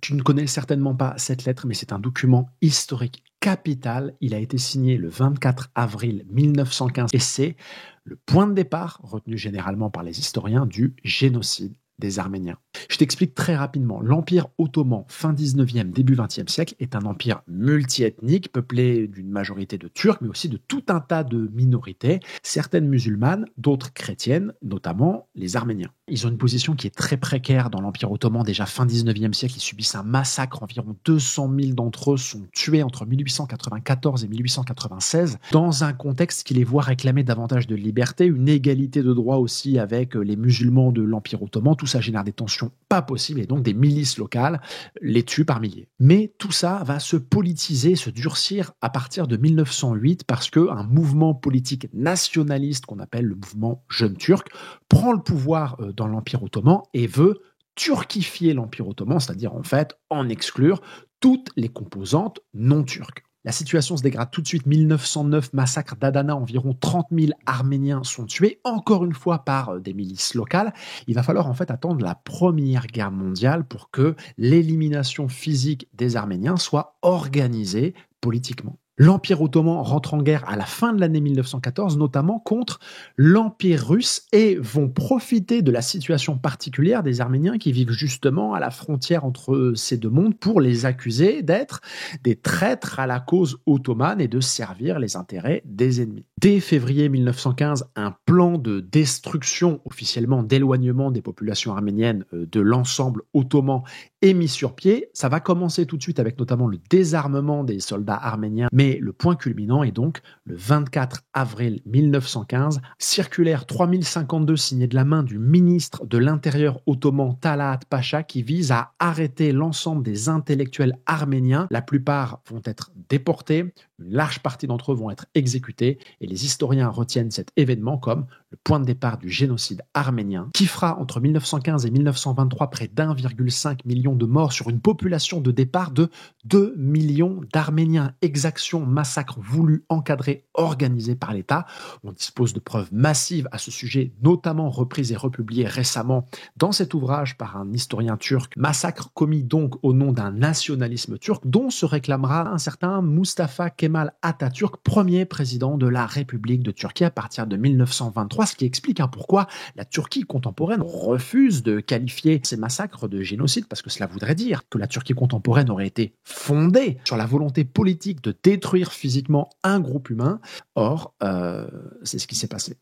Tu ne connais certainement pas cette lettre, mais c'est un document historique capital. Il a été signé le 24 avril 1915 et c'est le point de départ, retenu généralement par les historiens, du génocide des Arméniens. Je t'explique très rapidement. L'Empire ottoman, fin 19e, début 20e siècle, est un empire multiethnique, peuplé d'une majorité de Turcs, mais aussi de tout un tas de minorités, certaines musulmanes, d'autres chrétiennes, notamment les Arméniens. Ils ont une position qui est très précaire dans l'Empire ottoman. Déjà fin 19e siècle, ils subissent un massacre. Environ 200 000 d'entre eux sont tués entre 1894 et 1896, dans un contexte qui les voit réclamer davantage de liberté, une égalité de droit aussi avec les musulmans de l'Empire ottoman. Tout ça génère des tensions pas possibles et donc des milices locales les tuent par milliers. Mais tout ça va se politiser, se durcir à partir de 1908 parce qu'un mouvement politique nationaliste qu'on appelle le mouvement Jeune Turc prend le pouvoir dans l'Empire ottoman et veut turquifier l'Empire ottoman, c'est-à-dire en fait en exclure toutes les composantes non turques. La situation se dégrade tout de suite. 1909, massacre d'Adana, environ 30 000 Arméniens sont tués, encore une fois par des milices locales. Il va falloir en fait attendre la Première Guerre mondiale pour que l'élimination physique des Arméniens soit organisée politiquement. L'Empire ottoman rentre en guerre à la fin de l'année 1914, notamment contre l'Empire russe, et vont profiter de la situation particulière des Arméniens qui vivent justement à la frontière entre ces deux mondes pour les accuser d'être des traîtres à la cause ottomane et de servir les intérêts des ennemis. Dès février 1915, un plan de destruction, officiellement d'éloignement des populations arméniennes de l'ensemble ottoman est mis sur pied. Ça va commencer tout de suite avec notamment le désarmement des soldats arméniens, mais le point culminant est donc le 24 avril 1915, circulaire 3052 signée de la main du ministre de l'Intérieur ottoman Talaat Pacha qui vise à arrêter l'ensemble des intellectuels arméniens. La plupart vont être déportés, une large partie d'entre eux vont être exécutés et les historiens retiennent cet événement comme le point de départ du génocide arménien qui fera entre 1915 et 1923 près d'1,5 million de morts sur une population de départ de 2 millions d'Arméniens. Exaction, massacre voulu, encadré, organisé par l'État. On dispose de preuves massives à ce sujet, notamment reprises et republiées récemment dans cet ouvrage par un historien turc. Massacre commis donc au nom d'un nationalisme turc dont se réclamera un certain Mustafa Kemal Atatürk, premier président de la République de Turquie à partir de 1923, ce qui explique pourquoi la Turquie contemporaine refuse de qualifier ces massacres de génocide, parce que cela voudrait dire que la Turquie contemporaine aurait été fondée sur la volonté politique de détruire physiquement un groupe humain. Or, c'est ce qui s'est passé.